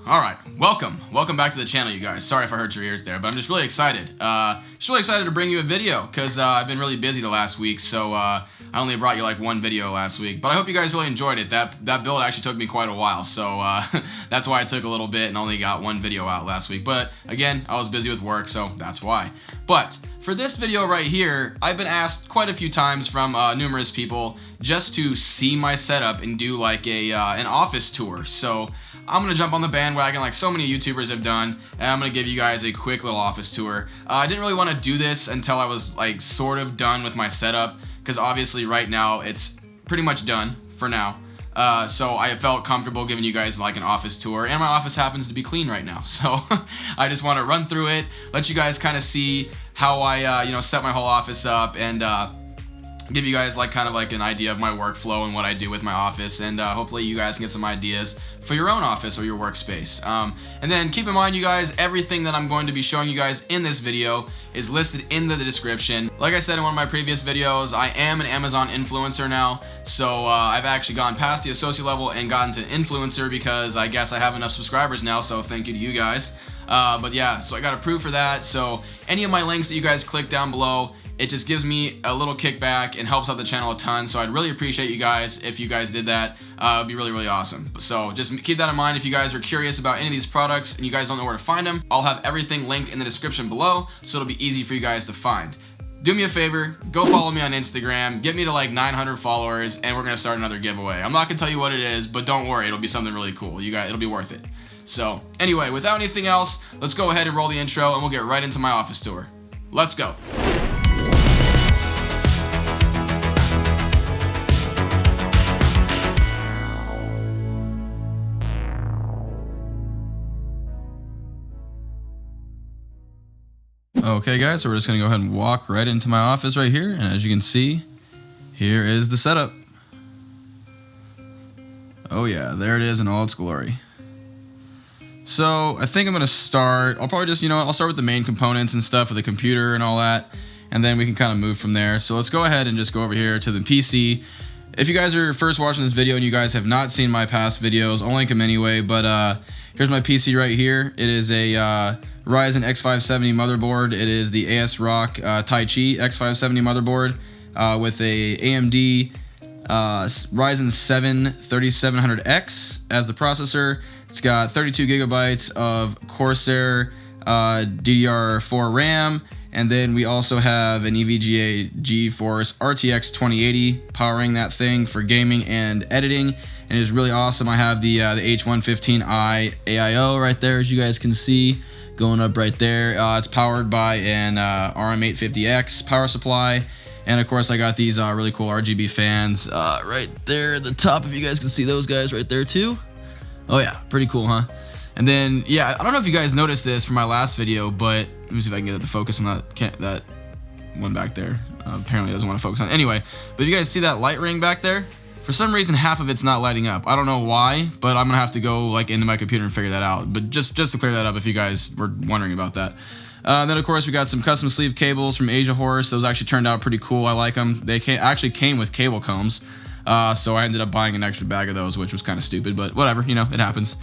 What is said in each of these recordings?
All right, welcome back to the channel, you guys. Sorry if I hurt your ears there, but I'm just really excited. To bring you a video because I've been really busy the last week, so I only brought you like one video last week. But I hope you guys really enjoyed it. That build actually took me quite a while, so that's why it took a little bit and only got one video out last week. But again, I was busy with work, so that's why. But for this video right here, I've been asked quite a few times from numerous people just to see my setup and do like an office tour. So I'm gonna jump on the bandwagon like so many YouTubers have done, and I'm gonna give you guys a quick little office tour. I didn't really want to do this until I was like sort of done with my setup, because obviously right now it's pretty much done for now. So I felt comfortable giving you guys like an office tour, and my office happens to be clean right now. So I just want to run through it, let you guys kind of see how I set my whole office up, and give you guys like kind of like an idea of my workflow and what I do with my office, and hopefully you guys can get some ideas for your own office or your workspace. And then keep in mind, you guys, everything that I'm going to be showing you guys in this video is listed in the description. Like I said in one of my previous videos, I am an Amazon influencer now, so I've actually gone past the associate level and gotten to influencer because I guess I have enough subscribers now, so thank you to you guys. But yeah, so I got approved for that, so any of my links that you guys click down below, it just gives me a little kickback and helps out the channel a ton, so I'd really appreciate you guys if you guys did that. It would be really, really awesome. So just keep that in mind if you guys are curious about any of these products and you guys don't know where to find them. I'll have everything linked in the description below, so it'll be easy for you guys to find. Do me a favor, go follow me on Instagram, get me to like 900 followers, and we're gonna start another giveaway. I'm not gonna tell you what it is, but don't worry, it'll be something really cool. You guys, it'll be worth it. So anyway, without anything else, let's go ahead and roll the intro and we'll get right into my office tour. Let's go. Okay guys, so we're just gonna go ahead and walk right into my office right here, and as you can see, here is the setup. Oh yeah, there it is in all its glory. So I think I'm gonna start, I'll probably just, I'll start with the main components and stuff of the computer and all that, and then we can kind of move from there. So let's go ahead and just go over here to the PC. If you guys are first watching this video and you guys have not seen my past videos, I'll link them anyway, but here's my PC right here. It is a Ryzen X570 motherboard. It is the ASRock Taichi X570 motherboard with a AMD Ryzen 7 3700X as the processor. It's got 32 gigabytes of Corsair DDR4 RAM, and then we also have an EVGA GeForce RTX 2080 powering that thing for gaming and editing, and it's really awesome. I have the H115i AIO right there, as you guys can see, going up right there. It's powered by an RM850X power supply, and of course I got these really cool RGB fans right there at the top, if you guys can see those guys right there too. Oh yeah, pretty cool, huh? And then, yeah, I don't know if you guys noticed this from my last video, but let me see if I can get it to focus on that one back there. Apparently it doesn't want to focus on it. Anyway, but if you guys see that light ring back there, for some reason half of it's not lighting up. I don't know why, but I'm gonna have to go like into my computer and figure that out. But just to clear that up if you guys were wondering about that. Then of course we got some custom sleeve cables from ASRock. Those actually turned out pretty cool. I like them. They actually came with cable combs. So I ended up buying an extra bag of those, which was kind of stupid, but whatever, it happens.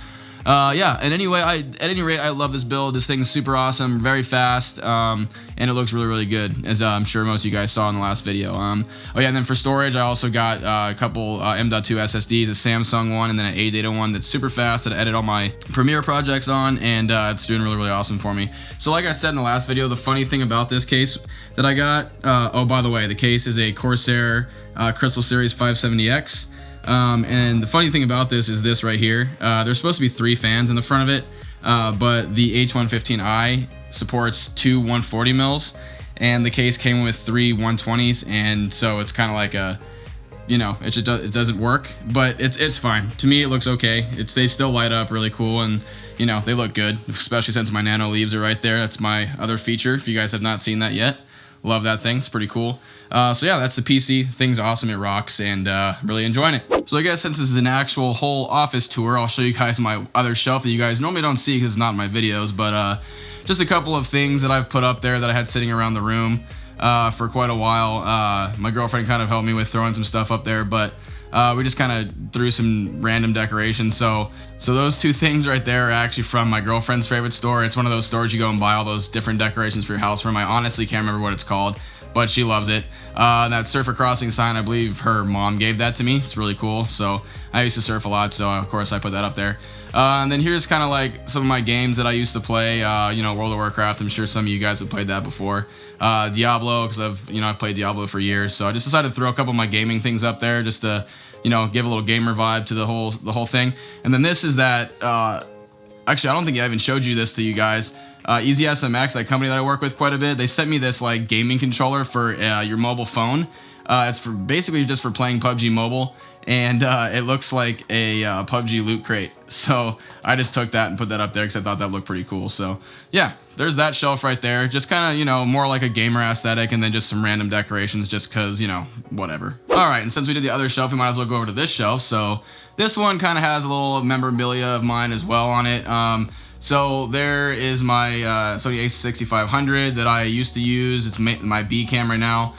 Yeah, and anyway, at any rate, I love this build. This thing's super awesome, very fast, and it looks really, really good, as I'm sure most of you guys saw in the last video. Oh yeah, and then for storage, I also got a couple M.2 SSDs, a Samsung one, and then an ADATA one that's super fast that I edit all my Premiere projects on, and it's doing really, really awesome for me. So like I said in the last video, the funny thing about this case that I got, oh, by the way, the case is a Corsair Crystal Series 570X. And the funny thing about this is this right here. There's supposed to be 3 fans in the front of it, but the H115i supports 2 140 mils, and the case came with 3 120s, and so it's kind of like a, it doesn't work, but it's fine. To me, it looks okay. They still light up really cool, and they look good, especially since my nano leaves are right there. That's my other feature. If you guys have not seen that yet, love that thing. It's pretty cool. So yeah, that's the PC. Thing's awesome. It rocks, and really enjoying it. So I guess since this is an actual whole office tour, I'll show you guys my other shelf that you guys normally don't see because it's not in my videos, but just a couple of things that I've put up there that I had sitting around the room for quite a while. My girlfriend kind of helped me with throwing some stuff up there, but We just kind of threw some random decorations. So those two things right there are actually from my girlfriend's favorite store. It's one of those stores you go and buy all those different decorations for your house from. I honestly can't remember what it's called, but she loves it. That surfer crossing sign, I believe her mom gave that to me. It's really cool. So I used to surf a lot, so of course I put that up there. And then here's kind of like some of my games that I used to play. You know, World of Warcraft. I'm sure some of you guys have played that before. Diablo, because I've played Diablo for years. So I just decided to throw a couple of my gaming things up there just to, you know, give a little gamer vibe to the whole thing. And then this is that. Actually, I don't think I even showed you this to you guys. EasySMX, that company that I work with quite a bit, they sent me this like gaming controller for your mobile phone. It's for basically just for playing PUBG Mobile, and it looks like a PUBG loot crate. So I just took that and put that up there because I thought that looked pretty cool. So yeah, there's that shelf right there. Just kind of, you know, more like a gamer aesthetic, and then just some random decorations just because, you know, whatever. All right, and since we did the other shelf, we might as well go over to this shelf. So this one kind of has a little memorabilia of mine as well on it. So there is my Sony a6500 that I used to use. It's my B camera now.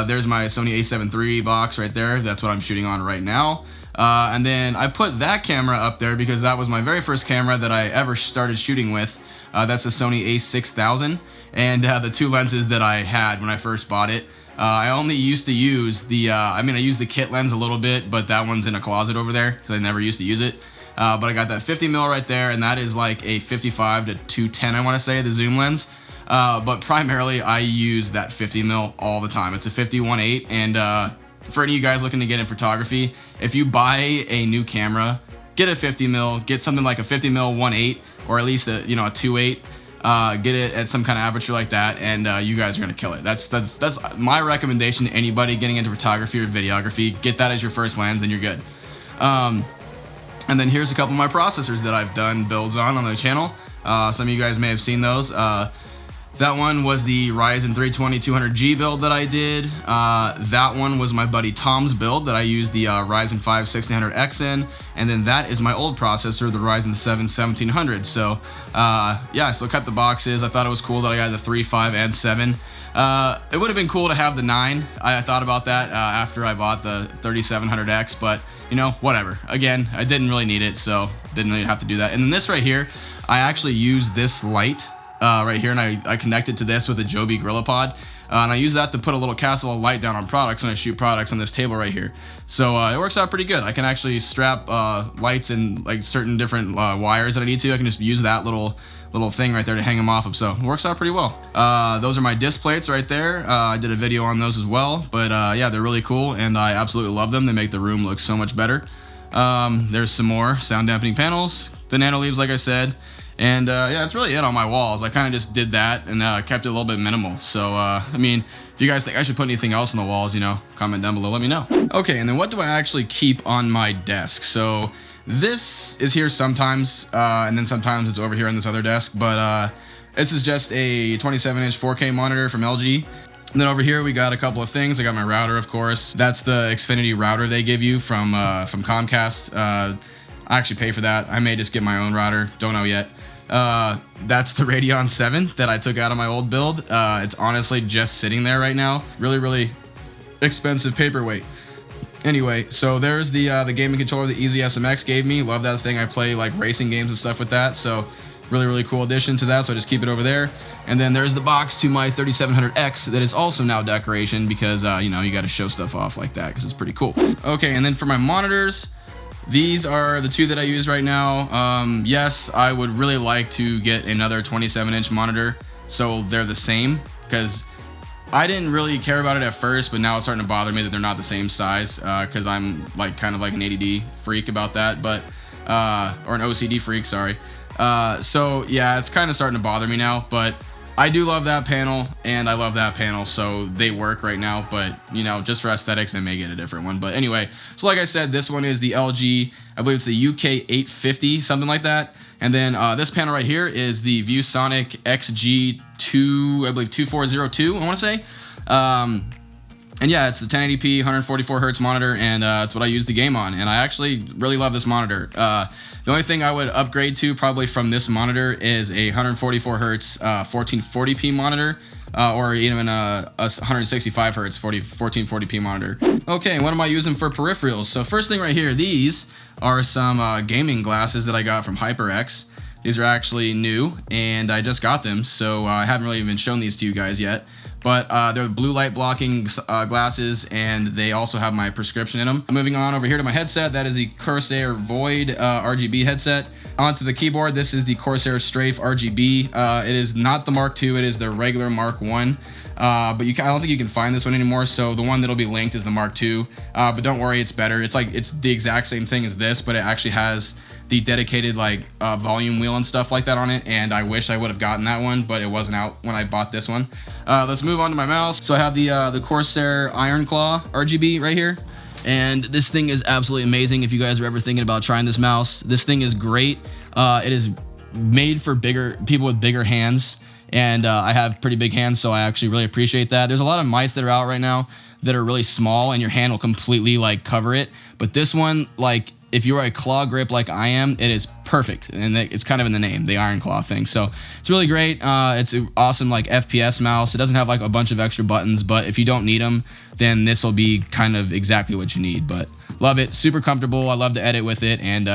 There's my Sony a7 III box right there. That's what I'm shooting on right now. And then I put that camera up there because that was my very first camera that I ever started shooting with. That's a Sony a6000, and the two lenses that I had when I first bought it. I only used to use the, I used the kit lens a little bit, but that one's in a closet over there because I never used to use it. But I got that 50mm right there, and that is like a 55 to 210, I want to say, the zoom lens. But primarily I use that 50mm all the time. It's a 51.8, and for any of you guys looking to get in photography, if you buy a new camera, get a 50mm, get something like a 50mm 1.8, or at least a 2.8. Get it at some kind of aperture like that, and you guys are gonna kill it. That's my recommendation to anybody getting into photography or videography. Get that as your first lens, and you're good. And then here's a couple of my processors that I've done builds on the channel. Some of you guys may have seen those. That one was the Ryzen 320-200G build that I did. That one was my buddy Tom's build that I used the Ryzen 5 1600X in. And then that is my old processor, the Ryzen 7 1700. So yeah, I still kept the boxes. I thought it was cool that I got the 3, 5, and 7. It would have been cool to have the 9. I thought about that after I bought the 3700X, but you know, whatever. Again, I didn't really need it, so didn't really have to do that. And then this right here, I actually used this light right here, and I connected to this with a Joby GorillaPod, and I use that to put a little castle of light down on products when I shoot products on this table right here. So it works out pretty good. I can actually strap lights and like certain different wires that I need to. I can just use that little thing right there to hang them off of, so it works out pretty well. Those are my disc plates right there. I did a video on those as well, but yeah, they're really cool, and I absolutely love them. They make the room look so much better. There's some more sound dampening panels, the nano leaves like I said, and yeah, that's really it on my walls. I kind of just did that and kept it a little bit minimal. So I mean, if you guys think I should put anything else on the walls, you know, comment down below, let me know. Okay, and then what do I actually keep on my desk? So this is here sometimes, and then sometimes it's over here on this other desk, but this is just a 27-inch 4K monitor from LG. And then over here we got a couple of things. I got my router, of course. That's the Xfinity router they give you from Comcast. I actually pay for that. I may just get my own router, don't know yet. That's the Radeon 7 that I took out of my old build. It's honestly just sitting there right now. Really, really expensive paperweight. Anyway, so there's the gaming controller that EasySMX gave me. Love that thing. I play like racing games and stuff with that. So really, really cool addition to that. So I just keep it over there. And then there's the box to my 3700X that is also now decoration because, you know, you got to show stuff off like that because it's pretty cool. Okay, and then for my monitors, these are the two that I use right now. Yes, I would really like to get another 27-inch monitor so they're the same, because I didn't really care about it at first, but now it's starting to bother me that they're not the same size, because I'm like kind of like an ADD freak about that, but or an OCD freak, sorry. So yeah, it's kind of starting to bother me now, but I do love that panel and I love that panel, so they work right now, but you know, just for aesthetics I may get a different one. But anyway, so like I said, this one is the LG, I believe it's the UK850, something like that. And then this panel right here is the ViewSonic XG2, I believe 2402, I want to say. And yeah, it's the 1080p 144 hertz monitor, and it's what I use the game on, and I actually really love this monitor. The only thing I would upgrade to probably from this monitor is a 144 hertz 1440p monitor, or even a 165 hertz 1440p monitor. Okay, what am I using for peripherals? So first thing right here, these are some gaming glasses that I got from HyperX. These are actually new, and I just got them, so I haven't really even shown these to you guys yet. But they're blue light blocking glasses, and they also have my prescription in them. Moving on over here to my headset, that is the Corsair Void RGB headset. Onto the keyboard, this is the Corsair Strafe RGB. It is not the Mark II, it is the regular Mark I. But I don't think you can find this one anymore, so the one that'll be linked is the Mark II. But don't worry, it's better. It's the exact same thing as this, but it actually has the dedicated volume wheel and stuff like that on it, and I wish I would have gotten that one, but it wasn't out when I bought this one. Let's move on to my mouse. So I have the Corsair Iron Claw RGB right here, and this thing is absolutely amazing. If you guys are ever thinking about trying this mouse, this thing is great. It is made for people with bigger hands, and I have pretty big hands, so I actually really appreciate that. There's a lot of mice that are out right now that are really small, and your hand will completely cover it, but this one, if you're a claw grip like I am, it is perfect, and it's kind of in the name, the Iron Claw thing. So it's really great. It's an awesome FPS mouse. It doesn't have a bunch of extra buttons, but if you don't need them, then this will be kind of exactly what you need. But love it, super comfortable. I love to edit with it, and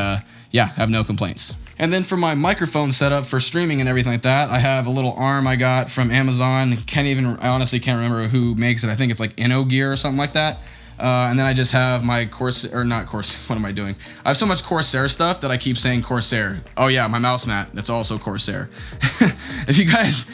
yeah, have no complaints. And then for my microphone setup for streaming and everything like that, I have a little arm I got from Amazon. I honestly can't remember who makes it. I think it's EVGA or something like that. And then I just have my Corsair, what am I doing? I have so much Corsair stuff that I keep saying Corsair. Oh yeah, my mouse mat, that's also Corsair. If you guys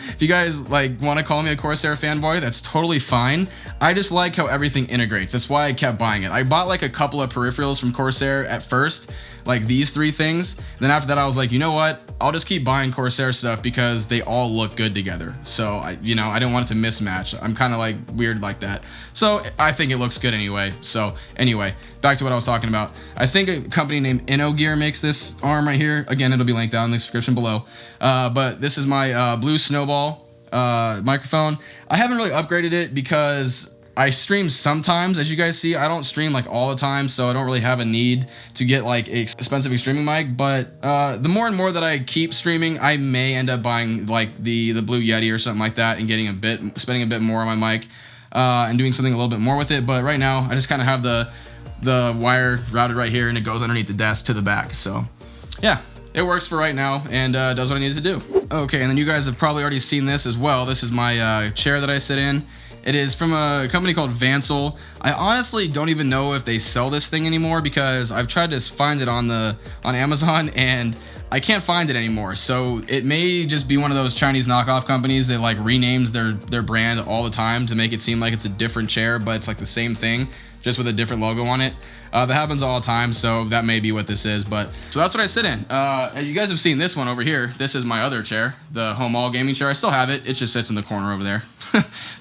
want to call me a Corsair fanboy, that's totally fine. I just like how everything integrates. That's why I kept buying it. I bought a couple of peripherals from Corsair at first, these three things. Then after that, I was like, you know what? I'll just keep buying Corsair stuff because they all look good together. So I didn't want it to mismatch. I'm kind of weird like that. So I think it looks good anyway. So anyway, back to what I was talking about. I think a company named EVGA makes this arm right here. Again, it'll be linked down in the description below. But this is my Blue Snowball microphone. I haven't really upgraded it because I stream sometimes, as you guys see. I don't stream all the time, so I don't really have a need to get an expensive streaming mic. But the more and more that I keep streaming, I may end up buying the Blue Yeti or something like that and spending a bit more on my mic and doing something a little bit more with it. But right now, I just kind of have the wire routed right here, and it goes underneath the desk to the back. So yeah, it works for right now and does what I needed to do. Okay, and then you guys have probably already seen this as well. This is my chair that I sit in. It is from a company called Vengance. I honestly don't even know if they sell this thing anymore because I've tried to find it on Amazon and I can't find it anymore. So it may just be one of those Chinese knockoff companies that renames their brand all the time to make it seem like it's a different chair, but it's the same thing, just with a different logo on it. That happens all the time, so that may be what this is. But so that's what I sit in. You guys have seen this one over here. This is my other chair, the home all gaming chair. I still have it. It just sits in the corner over there.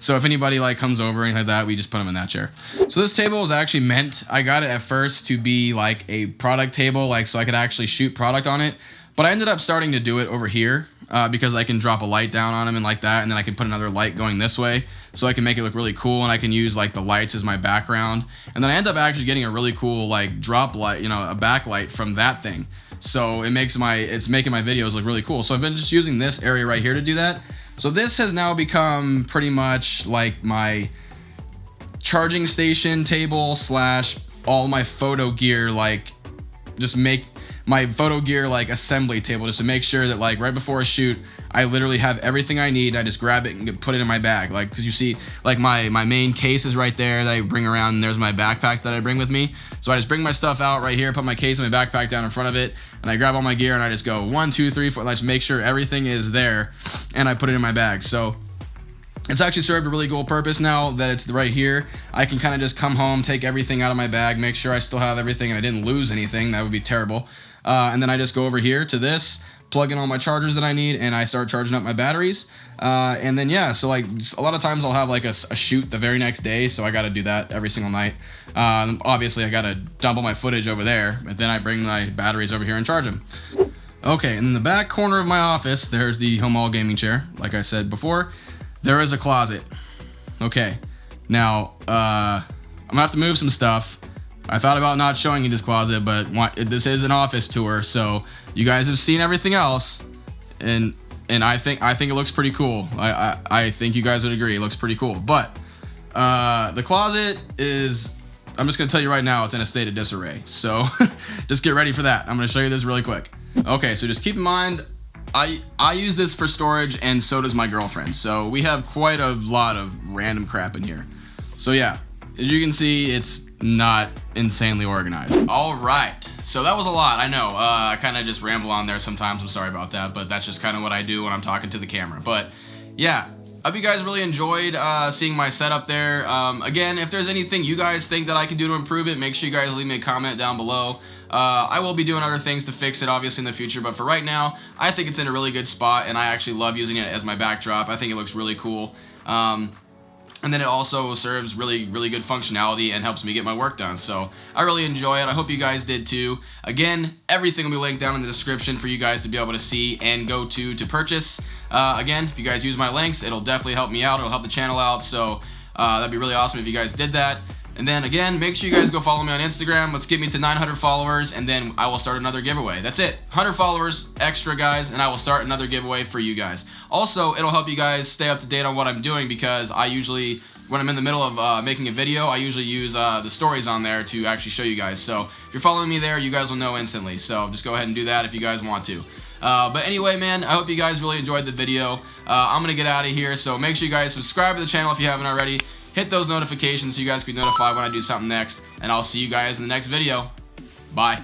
So if anybody comes over or anything like that, we just put them in that chair. So this table is actually I got it at first to be a product table, so I could actually shoot product on it. But I ended up starting to do it over here because I can drop a light down on them and that, and then I can put another light going this way, so I can make it look really cool, and I can use the lights as my background. And then I end up actually getting a really cool drop light, a backlight from that thing. So it's making my videos look really cool. So I've been just using this area right here to do that. So this has now become pretty much my charging station table / all my photo gear, just make my photo gear assembly table, just to make sure that right before a shoot I literally have everything I need. I just grab it and put it in my bag, because you see my main case is right there that I bring around, and there's my backpack that I bring with me. So I just bring my stuff out right here, put my case and my backpack down in front of it, and I grab all my gear and I just go 1 2 3 4, just make sure everything is there, and I put it in my bag. So it's actually served a really cool purpose now that it's right here. I can kind of just come home, take everything out of my bag, make sure I still have everything and I didn't lose anything. That would be terrible. And then I just go over here to this, plug in all my chargers that I need, and I start charging up my batteries. And then yeah, so a lot of times I'll have a shoot the very next day, so I got to do that every single night. Obviously I got to dump all my footage over there, but then I bring my batteries over here and charge them. Okay, and in the back corner of my office, there's the home all gaming chair. Like I said before, there is a closet. Okay, Now, I'm gonna have to move some stuff. I thought about not showing you this closet, but this is an office tour, so you guys have seen everything else, and I think it looks pretty cool. I think you guys would agree, it looks pretty cool. But the closet is, I'm just gonna tell you right now, it's in a state of disarray. So just get ready for that. I'm gonna show you this really quick. Okay, so just keep in mind, I use this for storage, and so does my girlfriend. So we have quite a lot of random crap in here. So yeah, as you can see, it's not insanely organized. All right, so that was a lot. I know, I kind of just ramble on there sometimes. I'm sorry about that, but that's just kind of what I do when I'm talking to the camera. But yeah, I hope you guys really enjoyed seeing my setup there. Again, if there's anything you guys think that I can do to improve it, make sure you guys leave me a comment down below. I will be doing other things to fix it, obviously, in the future, but for right now, I think it's in a really good spot, and I actually love using it as my backdrop. I think it looks really cool. And then it also serves really good functionality and helps me get my work done. So I really enjoy it. I hope you guys did too. Again, everything will be linked down in the description for you guys to be able to see and go to purchase. Again, if you guys use my links, it'll definitely help me out. It'll help the channel out. So that'd be really awesome if you guys did that. And then again, make sure you guys go follow me on Instagram. Let's get me to 900 followers, and then I will start another giveaway. That's it. 100 followers extra, guys, and I will start another giveaway for you guys. Also, it'll help you guys stay up to date on what I'm doing, because I usually, when I'm in the middle of making a video, I usually use the stories on there to actually show you guys. So if you're following me there, you guys will know instantly. So just go ahead and do that if you guys want to. But anyway, man, I hope you guys really enjoyed the video. I'm going to get out of here, so make sure you guys subscribe to the channel if you haven't already. Hit those notifications so you guys can be notified when I do something next, and I'll see you guys in the next video. Bye.